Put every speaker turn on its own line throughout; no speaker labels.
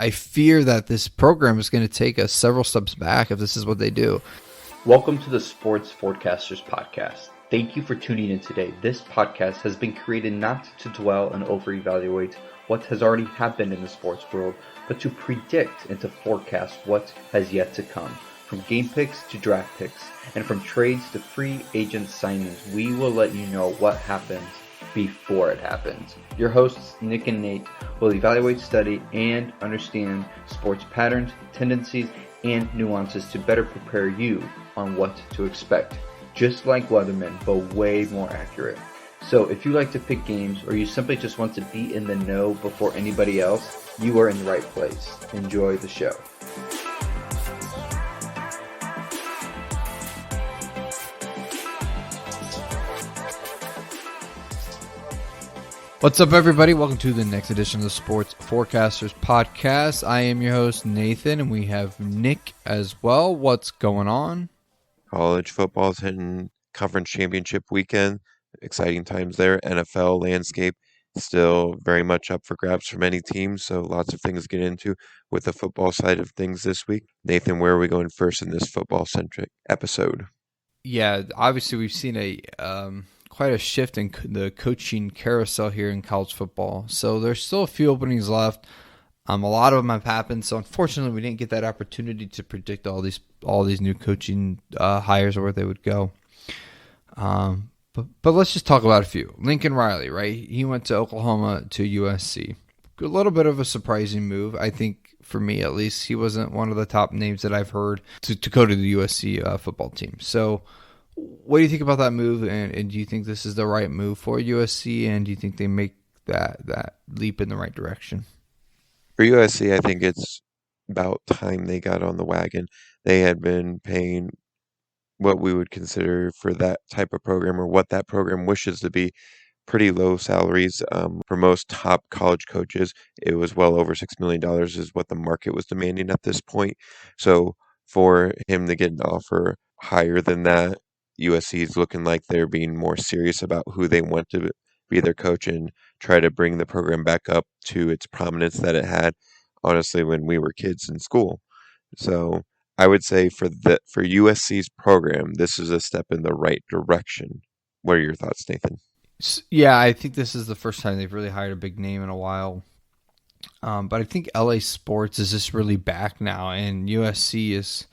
I fear that this program is going to take us several steps back if this is what they do.
Welcome to the Sports Forecasters Podcast. Thank you for tuning in today. This podcast has been created not to dwell and over-evaluate what has already happened in the sports world, but to predict and to forecast what has yet to come. From game picks to draft picks, and from trades to free agent signings, we will let you know what happens before it happens. Your hosts, Nick and Nate, will evaluate, study, and understand sports patterns, tendencies, and nuances to better prepare you on what to expect. Just like weathermen, but way more accurate. So if you like to pick games, or you simply just want to be in the know before anybody else, you are in the right place. Enjoy the show.
What's up, everybody? Welcome to the next edition of the Sports Forecasters Podcast. I am your host, Nathan, and we have Nick as well. What's going on?
College football's hitting conference championship weekend. Exciting times there. NFL landscape still very much up for grabs for many teams, so lots of things to get into with the football side of things this week. Nathan, where are we going first in this football-centric episode?
Yeah, obviously we've seen quite a shift in the coaching carousel here in college football. So there's still a few openings left. A lot of them have happened. So unfortunately, we didn't get that opportunity to predict all these new coaching hires or where they would go. But let's just talk about a few. Lincoln Riley, right? He went to Oklahoma to USC. A little bit of a surprising move, I think, for me at least. He wasn't one of the top names that I've heard to go to the USC football team. So what do you think about that move, and do you think this is the right move for USC, and do you think they make that leap in the right direction?
For USC, I think it's about time they got on the wagon. They had been paying what we would consider for that type of program, or what that program wishes to be, pretty low salaries. For most top college coaches, it was well over $6 million is what the market was demanding at this point. So for him to get an offer higher than that, USC is looking like they're being more serious about who they want to be their coach and try to bring the program back up to its prominence that it had, honestly, when we were kids in school. So I would say for USC's program, this is a step in the right direction. What are your thoughts, Nathan?
Yeah, I think this is the first time they've really hired a big name in a while. But I think LA sports is just really back now, and USC is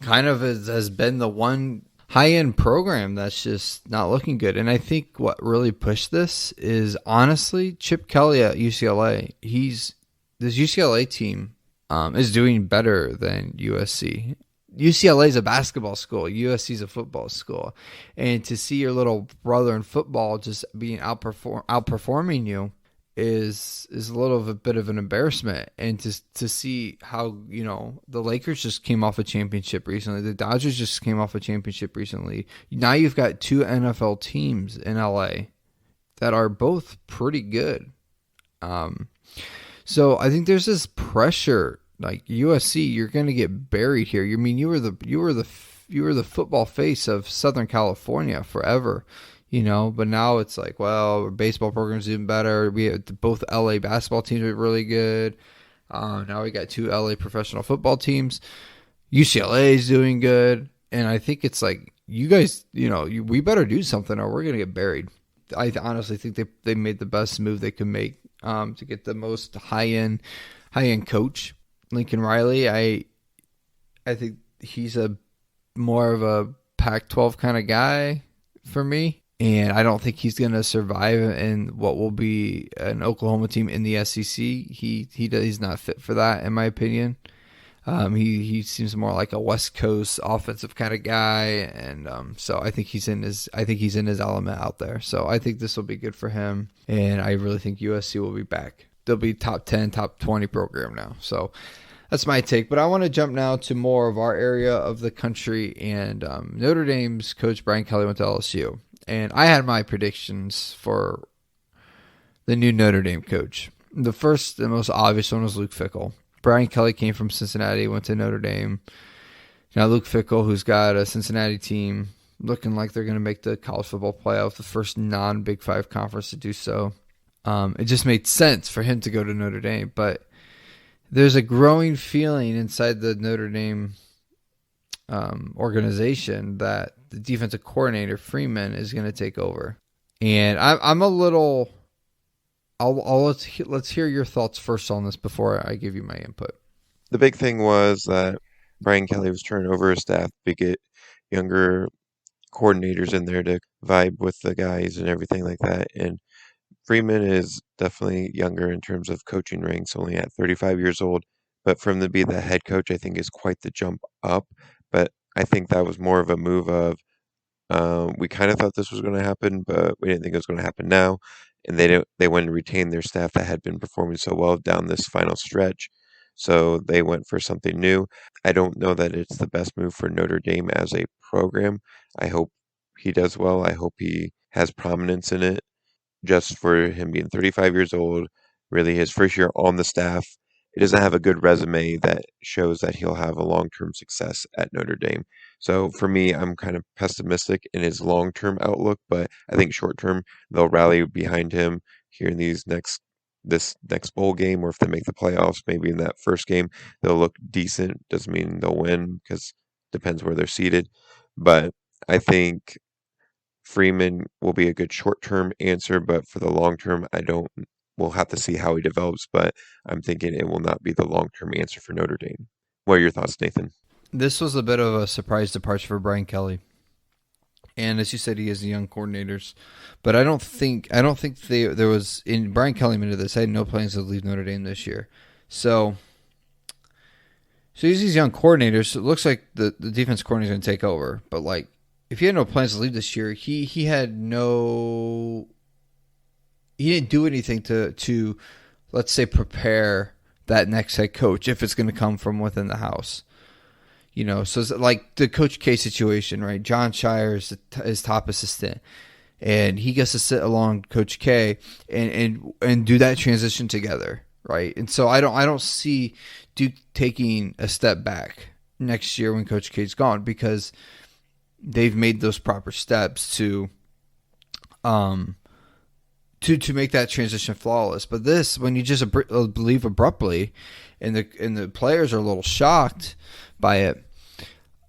kind of has been the one high-end program that's just not looking good. And I think what really pushed this is, honestly, Chip Kelly at UCLA. This UCLA team is doing better than USC. UCLA is a basketball school. USC is a football school. And to see your little brother in football just being outperforming you is a little bit of an embarrassment. And to see how, the Lakers just came off a championship recently. The Dodgers just came off a championship recently. Now you've got two NFL teams in LA that are both pretty good. So I think there's this pressure, like USC, you're going to get buried here. You mean you were the football face of Southern California forever. But now it's like, well, our baseball program's doing better. We have both LA basketball teams are really good. Now we got two LA professional football teams. UCLA is doing good. And I think it's like, you guys, we better do something or we're going to get buried. I honestly think they made the best move they could make to get the most high-end coach. Lincoln Riley, I think he's a more of a Pac-12 kind of guy for me. And I don't think he's going to survive in what will be an Oklahoma team in the SEC. He's not fit for that, in my opinion. He seems more like a West Coast offensive kind of guy, and so I think he's in his element out there. So I think this will be good for him, and I really think USC will be back. They'll be top 10, top 20 program now. So that's my take. But I want to jump now to more of our area of the country, and Notre Dame's coach Brian Kelly went to LSU. And I had my predictions for the new Notre Dame coach. The first and most obvious one was Luke Fickell. Brian Kelly came from Cincinnati, went to Notre Dame. Now Luke Fickell, who's got a Cincinnati team looking like they're going to make the college football playoff, the first non-Big Five conference to do so. It just made sense for him to go to Notre Dame. But there's a growing feeling inside the Notre Dame organization that the defensive coordinator Freeman is going to take over, and I'm a little. Let's hear your thoughts first on this before I give you my input.
The big thing was that Brian Kelly was turning over his staff to get younger coordinators in there to vibe with the guys and everything like that. And Freeman is definitely younger in terms of coaching ranks, only at 35 years old. But for him to be the head coach, I think is quite the jump up. But I think that was more of a move of we kind of thought this was going to happen, but we didn't think it was going to happen now. And they wanted to retain their staff that had been performing so well down this final stretch. So they went for something new. I don't know that it's the best move for Notre Dame as a program. I hope he does well. I hope he has prominence in it just for him being 35 years old, really his first year on the staff. It doesn't have a good resume that shows that he'll have a long-term success at Notre Dame. So for me, I'm kind of pessimistic in his long-term outlook, but I think short-term they'll rally behind him here in this next bowl game, or if they make the playoffs, maybe in that first game they'll look decent. Doesn't mean they'll win because depends where they're seated, but I think Freeman will be a good short-term answer, but for the long term, I don't. We'll have to see how he develops, but I'm thinking it will not be the long-term answer for Notre Dame. What are your thoughts, Nathan?
This was a bit of a surprise departure for Brian Kelly, and as you said, he has the young coordinators, but I don't think there was in Brian Kelly admitted this. I had no plans to leave Notre Dame this year, so he's these young coordinators. So it looks like the defense coordinator is going to take over, but like if he had no plans to leave this year, he didn't do anything to let's say prepare that next head coach if it's going to come from within the house. So it's like the Coach K situation, right? John Shire is his top assistant, and he gets to sit along Coach K and do that transition together, right? And so I don't see Duke taking a step back next year when Coach K's gone because they've made those proper steps to make that transition flawless. But this, when you just leave abruptly, and the players are a little shocked by it,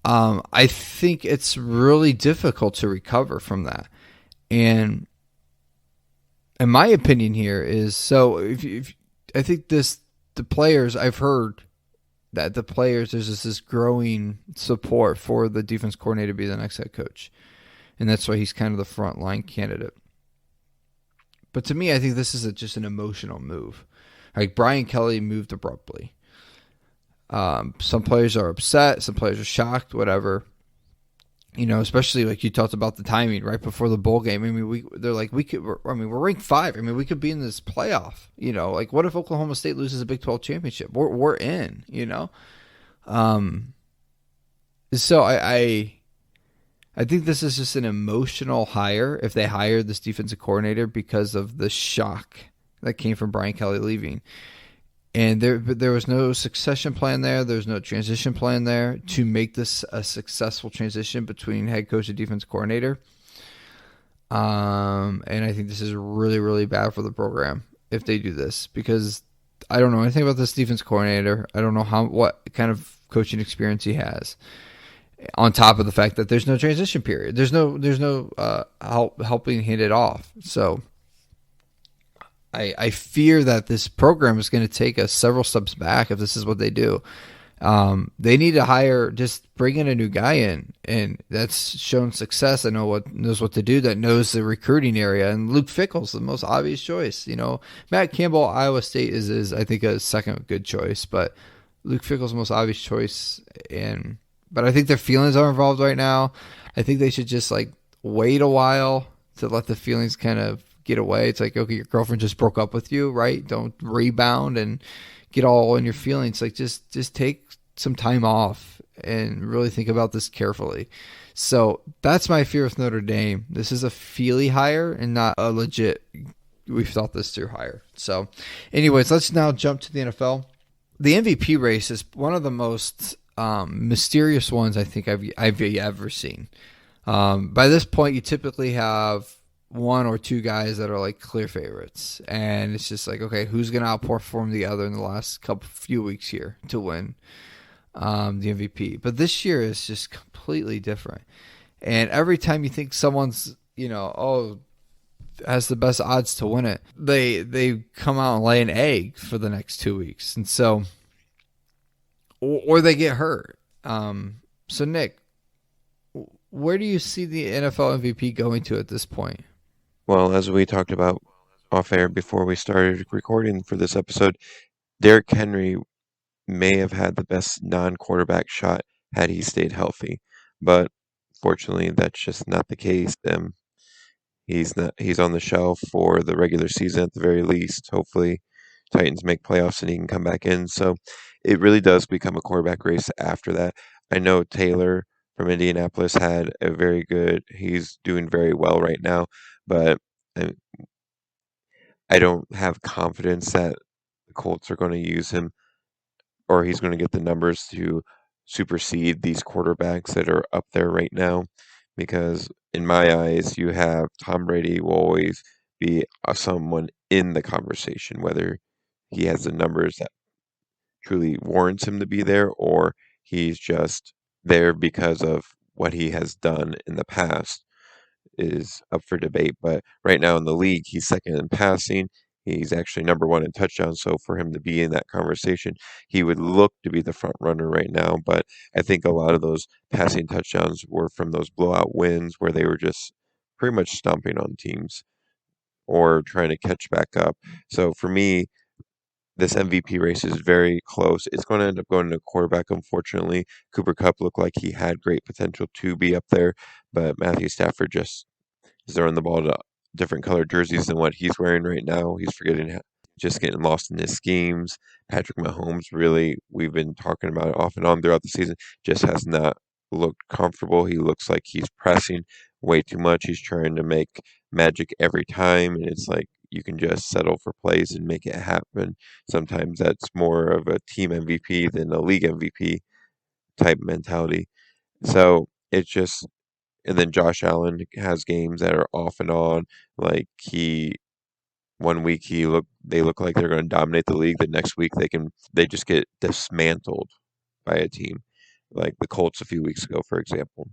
I think it's really difficult to recover from that. And my opinion here is so. If I think the players, I've heard that the players, there's this growing support for the defense coordinator to be the next head coach, and that's why he's kind of the front line candidate. But to me, I think this is just an emotional move. Like Brian Kelly moved abruptly. Some players are upset, some players are shocked, whatever. Especially like you talked about the timing right before the bowl game. I mean, we're ranked 5. I mean, we could be in this playoff. Like what if Oklahoma State loses a Big 12 championship? We're in. So I think this is just an emotional hire if they hire this defensive coordinator because of the shock that came from Brian Kelly leaving. And there was no succession plan there. There's no transition plan there to make this a successful transition between head coach and defense coordinator. And I think this is really, really bad for the program if they do this because I don't know anything about this defense coordinator. I don't know what kind of coaching experience he has. On top of the fact that there's no transition period, there's no helping hit it off. So I fear that this program is going to take us several steps back if this is what they do. They need to bring in a new guy in, and that's shown success. Knows what to do. That knows the recruiting area, and Luke Fickell's the most obvious choice. Matt Campbell, Iowa State is I think a second good choice, but Luke Fickell's the most obvious choice, But I think their feelings are involved right now. I think they should just wait a while to let the feelings kind of get away. It's like, okay, your girlfriend just broke up with you, right? Don't rebound and get all in your feelings. Just take some time off and really think about this carefully. So that's my fear with Notre Dame. This is a feely hire and not a legit, we've thought this through hire. So anyways, let's now jump to the NFL. The MVP race is one of the most mysterious ones I think I've ever seen. By this point, you typically have one or two guys that are like clear favorites, and it's just like, okay, who's gonna outperform the other in the last few weeks here to win the MVP? But this year is just completely different, and every time you think someone's, has the best odds to win it, they come out and lay an egg for the next 2 weeks, and so or they get hurt. So Nick, where do you see the NFL MVP going to at this point?
Well, as we talked about off air before we started recording for this episode, Derrick Henry may have had the best non-quarterback shot had he stayed healthy, but fortunately, that's just not the case. He's not. He's on the shelf for the regular season at the very least. Hopefully, Titans make playoffs and he can come back in. So it really does become a quarterback race after that. I know Taylor from Indianapolis had a very good. He's doing very well right now, but I, I don't have confidence that the Colts are going to use him or he's going to get the numbers to supersede these quarterbacks that are up there right now. Because in my eyes, you have Tom Brady will always be someone in the conversation, whether he has the numbers that truly warrants him to be there or he's just there because of what he has done in the past is up for debate. But right now in the league, he's second in passing. He's actually number one in touchdowns. So for him to be in that conversation, he would look to be the front runner right now. But I think a lot of those passing touchdowns were from those blowout wins where they were just pretty much stomping on teams or trying to catch back up. So for me, this MVP race is very close. It's going to end up going to quarterback, unfortunately. Cooper Kupp looked like he had great potential to be up there, but Matthew Stafford just is throwing the ball to different colored jerseys than what he's wearing right now. He's forgetting, just getting lost in his schemes. Patrick Mahomes, really, we've been talking about it off and on throughout the season, just has not looked comfortable. He looks like he's pressing way too much. He's trying to make magic every time, and it's like you can just settle for plays and make it happen. Sometimes that's more of a team MVP than a league MVP type mentality. So it's just and then Josh Allen has games that are off and on. Like he one week they look like they're going to dominate the league. The next week they just get dismantled by a team, like the Colts a few weeks ago, for example.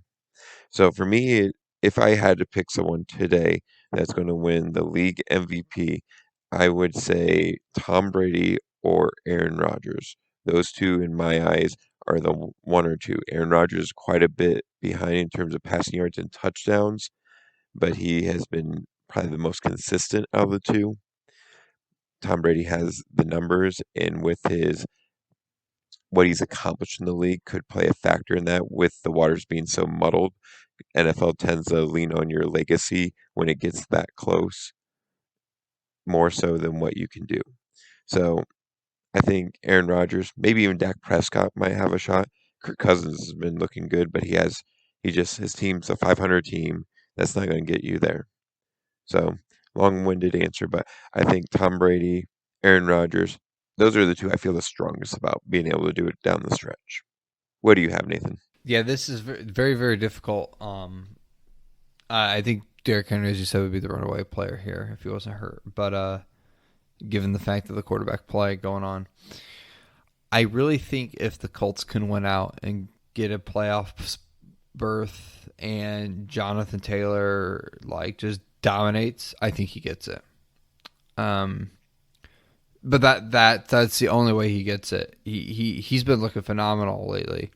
So for me, if I had to pick someone today that's going to win the league MVP, I would say Tom Brady or Aaron Rodgers. Those two, in my eyes, are the one or two. Aaron Rodgers is quite a bit behind in terms of passing yards and touchdowns, but he has been probably the most consistent out of the two. Tom Brady has the numbers, and with his what he's accomplished in the league could play a factor in that with the waters being so muddled. NFL tends to lean on your legacy when it gets that close, more so than what you can do. So I think Aaron Rodgers, maybe even Dak Prescott might have a shot. Kirk Cousins has been looking good, but his team's a 500 team. That's not going to get you there. So long-winded answer, but I think Tom Brady, Aaron Rodgers, those are the two I feel the strongest about being able to do it down the stretch. What do you have, Nathan?
Yeah, this is very, very difficult. I think Derrick Henry, as you said, would be the runaway player here if he wasn't hurt. But given the fact of the quarterback play going on, I really think if the Colts can win out and get a playoff berth and Jonathan Taylor just dominates, I think he gets it. But that's the only way he gets it. He's been looking phenomenal lately.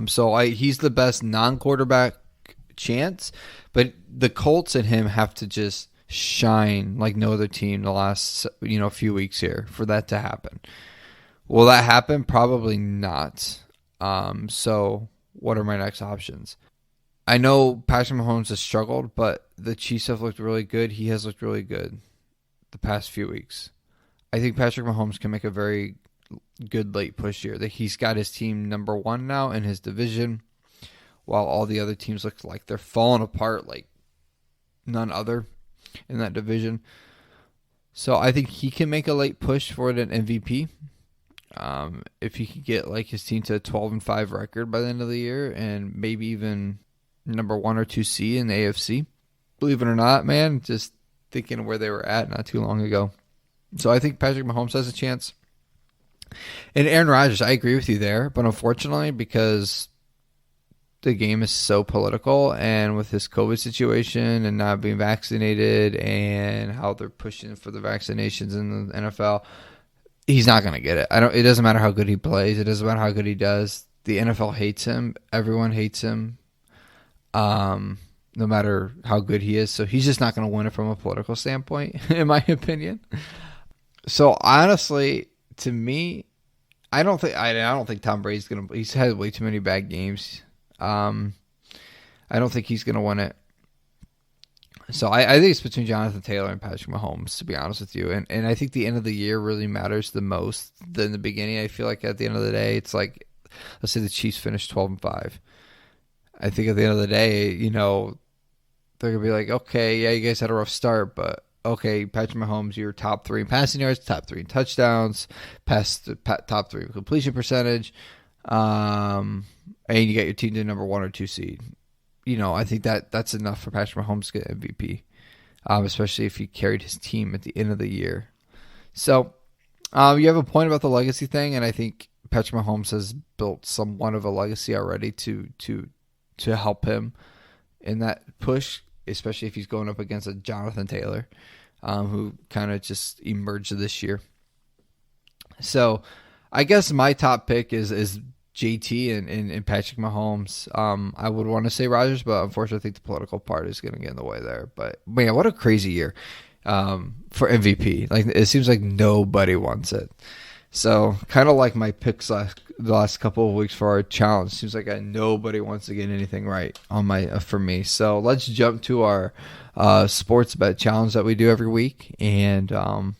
So he's the best non-quarterback chance, but the Colts and him have to just shine like no other team the last few weeks here for that to happen. Will that happen? Probably not. So what are my next options? I know Patrick Mahomes has struggled, but the Chiefs have looked really good. He has looked really good the past few weeks. I think Patrick Mahomes can make a very good late push here. That he's got his team number one now in his division, while all the other teams look like they're falling apart like none other in that division. So I think he can make a late push for an MVP. If he could get his team to a 12-5 record by the end of the year, and maybe even number 1 or 2 seed in the AFC, believe it or not, man. Just thinking of where they were at not too long ago. So I think Patrick Mahomes has a chance. And Aaron Rodgers, I agree with you there, but unfortunately, because the game is so political, and with this COVID situation and not being vaccinated and how they're pushing for the vaccinations in the NFL, he's not going to get it. I don't. It doesn't matter how good he plays. It doesn't matter how good he does. The NFL hates him. Everyone hates him. No matter how good he is. So he's just not going to win it from a political standpoint, in my opinion. So honestly, to me, I don't think Tom Brady's gonna. He's had way too many bad games. I don't think he's gonna win it. So I think it's between Jonathan Taylor and Patrick Mahomes, to be honest with you. And I think the end of the year really matters the most than the beginning. I feel like at the end of the day, it's like, let's say the Chiefs finish 12-5. I think at the end of the day, they're gonna be like, okay, yeah, you guys had a rough start, but okay, Patrick Mahomes, you're top 3 in passing yards, top 3 in touchdowns, top 3 in completion percentage, and you got your team to number 1 or 2 seed. I think that's enough for Patrick Mahomes to get MVP, especially if he carried his team at the end of the year. So you have a point about the legacy thing, and I think Patrick Mahomes has built somewhat of a legacy already to help him in that push, especially if he's going up against a Jonathan Taylor, who kind of just emerged this year. So I guess my top pick is JT and Patrick Mahomes. I would want to say Rodgers, but unfortunately I think the political part is going to get in the way there. But man, what a crazy year for MVP. Like, it seems like nobody wants it. So kind of like my picks the last couple of weeks for our challenge. Seems like nobody wants to get anything right on for me. So let's jump to our sports bet challenge that we do every week. And I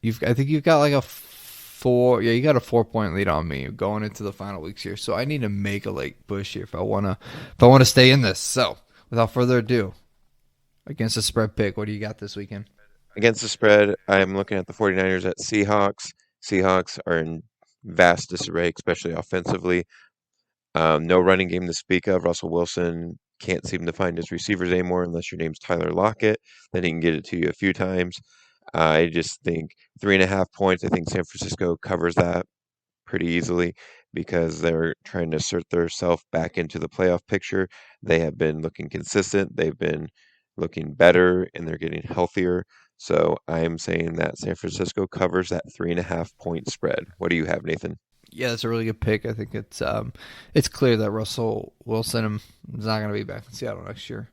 think you've got like a 4. Yeah, you got a 4-point lead on me going into the final weeks here. So I need to make a late push here if I wanna stay in this. So without further ado, against the spread pick, what do you got this weekend?
Against the spread, I'm looking at the 49ers at Seahawks. Seahawks are in vast disarray, especially offensively. No running game to speak of. Russell Wilson can't seem to find his receivers anymore unless your name's Tyler Lockett. Then he can get it to you a few times. I just think 3.5 points. I think San Francisco covers that pretty easily because they're trying to assert themselves back into the playoff picture. They have been looking consistent. They've been looking better, and they're getting healthier. So I'm saying that San Francisco covers that 3.5 point spread. What do you have, Nathan?
Yeah, that's a really good pick. I think it's clear that Russell Wilson is not going to be back in Seattle next year.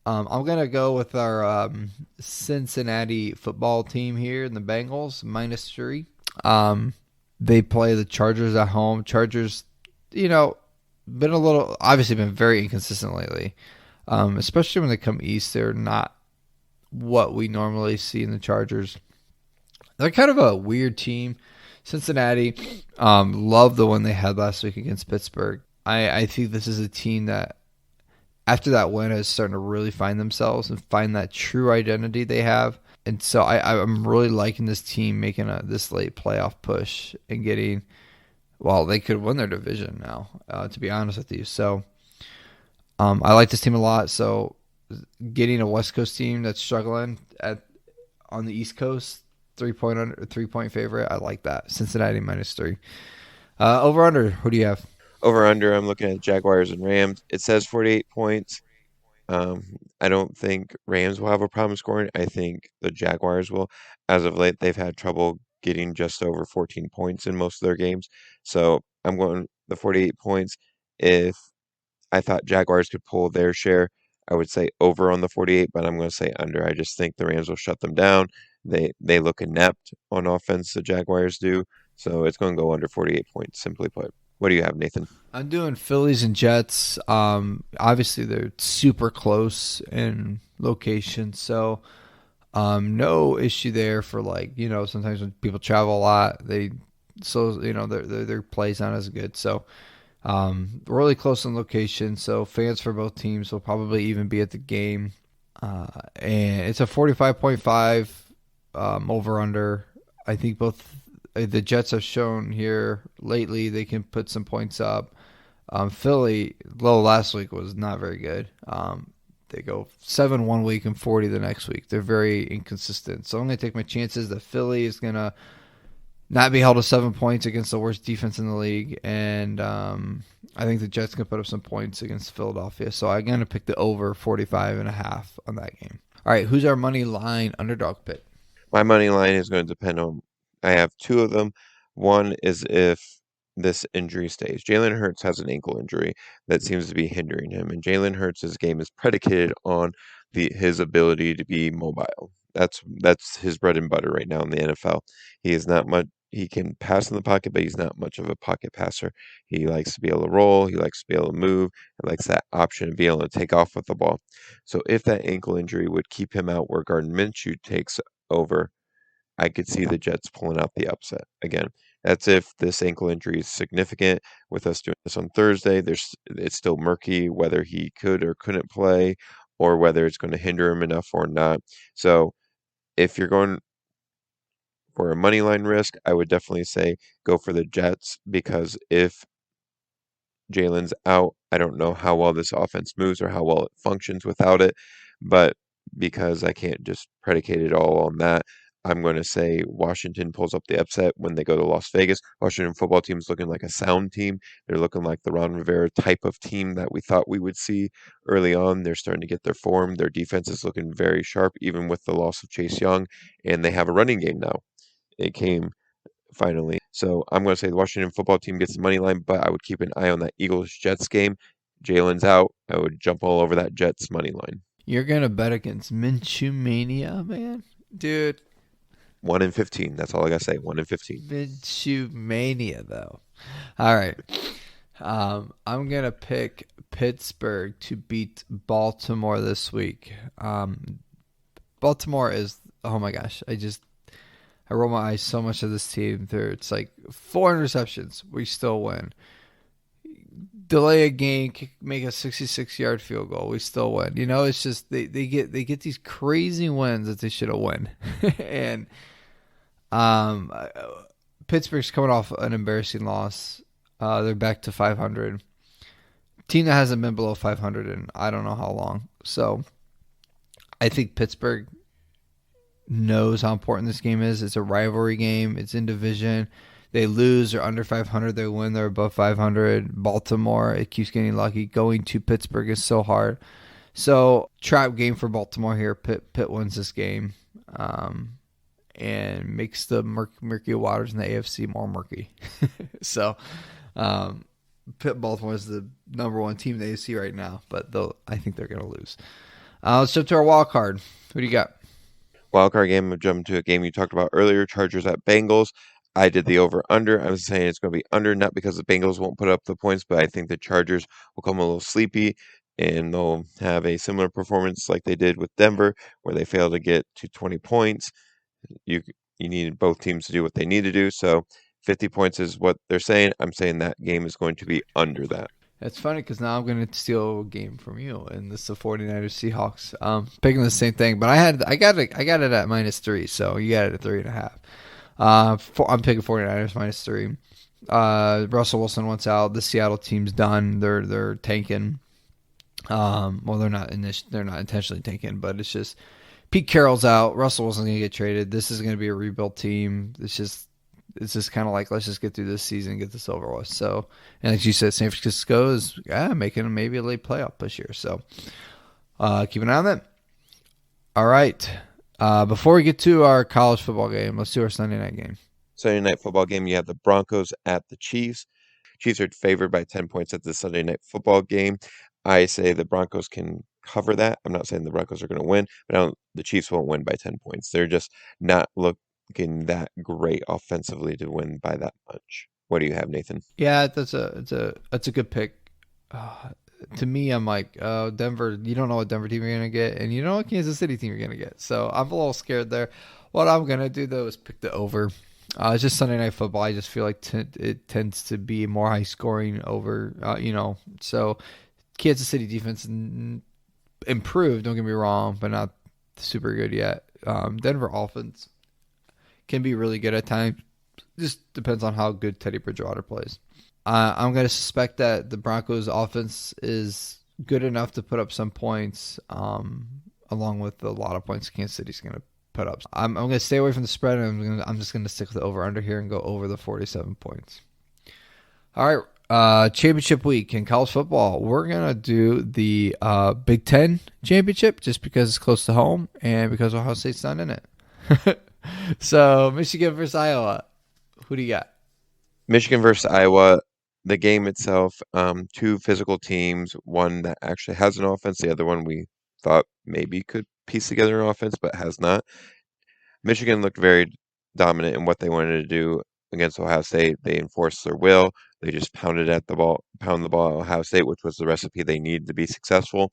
I'm going to go with our Cincinnati football team here in the Bengals, -3. They play the Chargers at home. Chargers, obviously been very inconsistent lately, especially when they come east. They're not what we normally see in the Chargers. They're kind of a weird team. Cincinnati, love the one they had last week against Pittsburgh. I think this is a team that, after that win, is starting to really find themselves and find that true identity they have. And so I'm really liking this team making this late playoff push and getting, well, they could win their division now, to be honest with you. So I like this team a lot. So getting a West Coast team that's struggling on the East Coast, 3-point favorite, I like that. Cincinnati -3. Over under, who do you have?
Over under, I'm looking at Jaguars and Rams. It says 48 points. I don't think Rams will have a problem scoring. I think the Jaguars will. As of late, they've had trouble getting just over 14 points in most of their games. So I'm going the 48 points. If I thought Jaguars could pull their share, I would say over on the 48, but I'm going to say under. I just think the Rams will shut them down. They look inept on offense, the Jaguars do. So it's going to go under 48 points, simply put. What do you have, Nathan?
I'm doing Phillies and Jets. Obviously, they're super close in location, so no issue there for sometimes when people travel a lot, their play's not as good. So really close in location. So fans for both teams will probably even be at the game, and it's a 45.5 over under. I think both. The Jets have shown here lately they can put some points up. Philly, last week was not very good. They go 7 one week and 40 the next week. They're very inconsistent. So I'm going to take my chances that Philly is going to not be held to 7 points against the worst defense in the league. And I think the Jets can put up some points against Philadelphia. So I'm going to pick the over 45.5 on that game. All right, who's our money line underdog pick?
My money line is going to depend on, I have two of them. One is if this injury stays. Jalen Hurts has an ankle injury that seems to be hindering him, and Jalen Hurts' game is predicated on his ability to be mobile. That's his bread and butter right now in the NFL. He is not much. He can pass in the pocket, but he's not much of a pocket passer. He likes to be able to roll. He likes to be able to move. He likes that option of being able to take off with the ball. So if that ankle injury would keep him out where Gardner Minshew takes over, I could see the Jets pulling out the upset. Again, that's if this ankle injury is significant. With us doing this on Thursday, it's still murky whether he could or couldn't play, or whether it's going to hinder him enough or not. So if you're going for a money line risk, I would definitely say go for the Jets, because if Jalen's out, I don't know how well this offense moves or how well it functions without it. But because I can't just predicate it all on that, I'm going to say Washington pulls up the upset when they go to Las Vegas. Washington football team is looking like a sound team. They're looking like the Ron Rivera type of team that we thought we would see early on. They're starting to get their form. Their defense is looking very sharp, even with the loss of Chase Young, and they have a running game now. It came finally. So I'm going to say the Washington football team gets the money line, but I would keep an eye on that Eagles Jets game. Jalen's out. I would jump all over that Jets money line.
You're going to bet against Minshew Mania, man? Dude.
1 in 15. That's all I got to say. 1 in 15.
Minshew Mania, though. All right. I'm going to pick Pittsburgh to beat Baltimore this week. Baltimore is, oh my gosh, I roll my eyes so much of this team. It's like 4 interceptions. We still win. Delay a game, make a 66-yard field goal. We still win. You know, it's just they get these crazy wins that they should have won. And Pittsburgh's coming off an embarrassing loss. They're back to 500. Team that hasn't been below 500 in I don't know how long. So I think Pittsburgh knows how important this game is. It's a rivalry game. It's in division. They lose, they're under 500. They win, they're above 500. Baltimore, it keeps getting lucky. Going to Pittsburgh is so hard. So, trap game for Baltimore here. Pitt wins this game and makes the murky waters in the AFC more murky. So, Pitt Baltimore is the number one team in the AFC right now, but I think they're going to lose. Let's jump to our wild card. Who do you got?
Wildcard game, we'll jump to a game you talked about earlier, Chargers at Bengals. I did the over-under. I was saying it's going to be under, not because the Bengals won't put up the points, but I think the Chargers will come a little sleepy, and they'll have a similar performance like they did with Denver, where they failed to get to 20 points. You need both teams to do what they need to do, so 50 points is what they're saying. I'm saying that game is going to be under that.
It's funny because now I'm going to steal a game from you, and this is the 49ers Seahawks. Picking the same thing, but I got it at -3, so you got it at 3.5. I'm picking 49ers -3. Russell Wilson wants out. The Seattle team's done. They're tanking. Well, they're not intentionally tanking, but it's just Pete Carroll's out. Russell Wilson's going to get traded. This is going to be a rebuild team. It's just kind of like, let's just get through this season and get this over with. So, and like you said, San Francisco is making maybe a late playoff this year. So, keep an eye on that. All right. Before we get to our college football game, let's do our Sunday night game.
Sunday night football game, you have the Broncos at the Chiefs. Chiefs are favored by 10 points at the Sunday night football game. I say the Broncos can cover that. I'm not saying the Broncos are going to win, but the Chiefs won't win by 10 points. They're just not looking that great offensively to win by that much. What do you have, Nathan?
Yeah, that's a good pick. To me, I'm like, Denver. You don't know what Denver team you're gonna get, and you don't know what Kansas City team you're gonna get. So I'm a little scared there. What I'm gonna do though is pick the over. It's just Sunday night football. I just feel like it tends to be more high scoring over. So Kansas City defense improved. Don't get me wrong, but not super good yet. Denver offense can be really good at times. Just depends on how good Teddy Bridgewater plays. I'm going to suspect that the Broncos offense is good enough to put up some points, along with a lot of points Kansas City's going to put up. I'm going to stay away from the spread, and I'm just going to stick with the over under here and go over the 47 points. All right. Championship week in college football. We're gonna do the Big Ten championship just because it's close to home and because Ohio State's not in it. So Michigan versus Iowa. Who do you got?
Michigan versus Iowa. The game itself, two physical teams. One that actually has an offense. The other one we thought maybe could piece together an offense, but has not. Michigan looked very dominant in what they wanted to do against Ohio State. They enforced their will. They just pound the ball at Ohio State, which was the recipe they needed to be successful.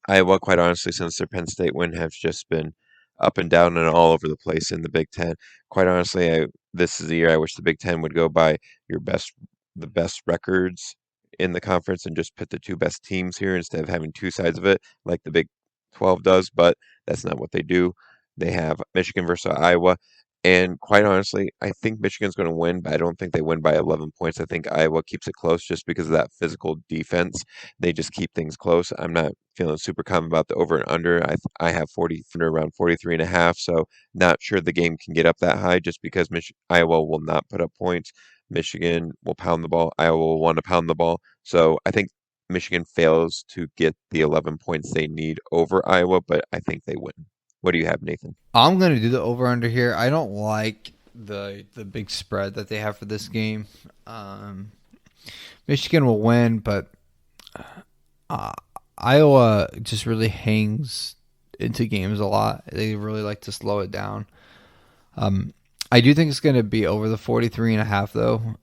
Iowa, quite honestly, since their Penn State win, has just been up and down and all over the place in the Big Ten. Quite honestly, this is the year I wish the Big Ten would go by the best records in the conference and just put the two best teams here instead of having two sides of it like the Big 12 does. But that's not what they do. They have Michigan versus Iowa. And quite honestly, I think Michigan's going to win, but I don't think they win by 11 points. I think Iowa keeps it close just because of that physical defense. They just keep things close. I'm not feeling super confident about the over and under. I have 40 around 43 and a half, so not sure the game can get up that high just because Iowa will not put up points. Michigan will pound the ball. Iowa will want to pound the ball. So I think Michigan fails to get the 11 points they need over Iowa, but I think they win. What do you have, Nathan?
I'm going to do the over under here. I don't like the big spread that they have for this game. Michigan will win, but Iowa just really hangs into games a lot. They really like to slow it down. I do think it's going to be over the 43.5 though.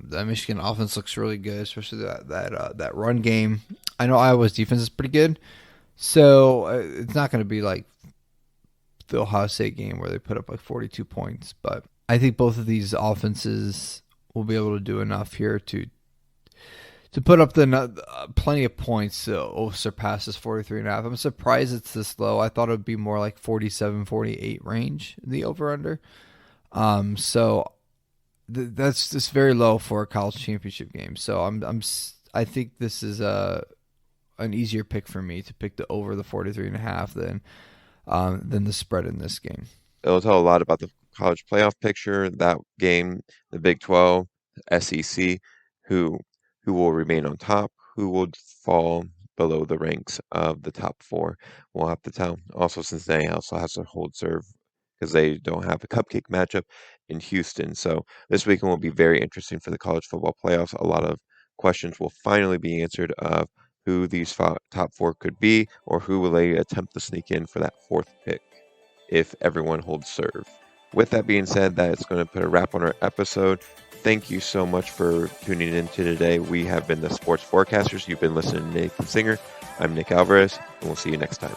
The Michigan offense looks really good, especially that run game. I know Iowa's defense is pretty good, so it's not going to be like the Ohio State game where they put up like 42 points. But I think both of these offenses will be able to do enough here to put up plenty of points to surpass this 43.5. I'm surprised it's this low. I thought it would be more like 47, 48 range, the over-under. So that's just very low for a college championship game. So I think this is an easier pick for me to pick the over the 43.5 than the spread in this game.
It'll tell a lot about the college playoff picture, that game, the Big 12, SEC, who will remain on top, who will fall below the ranks of the top four. We'll have to tell. Also, Cincinnati also has to hold serve because they don't have a cupcake matchup in Houston. So this weekend will be very interesting for the college football playoffs. A lot of questions will finally be answered of who these top four could be or who will they attempt to sneak in for that fourth pick if everyone holds serve. With that being said, that is going to put a wrap on our episode. Thank you so much for tuning in to today. We have been the Sports Forecasters. You've been listening to Nathan Singer. I'm Nick Alvarez, and we'll see you next time.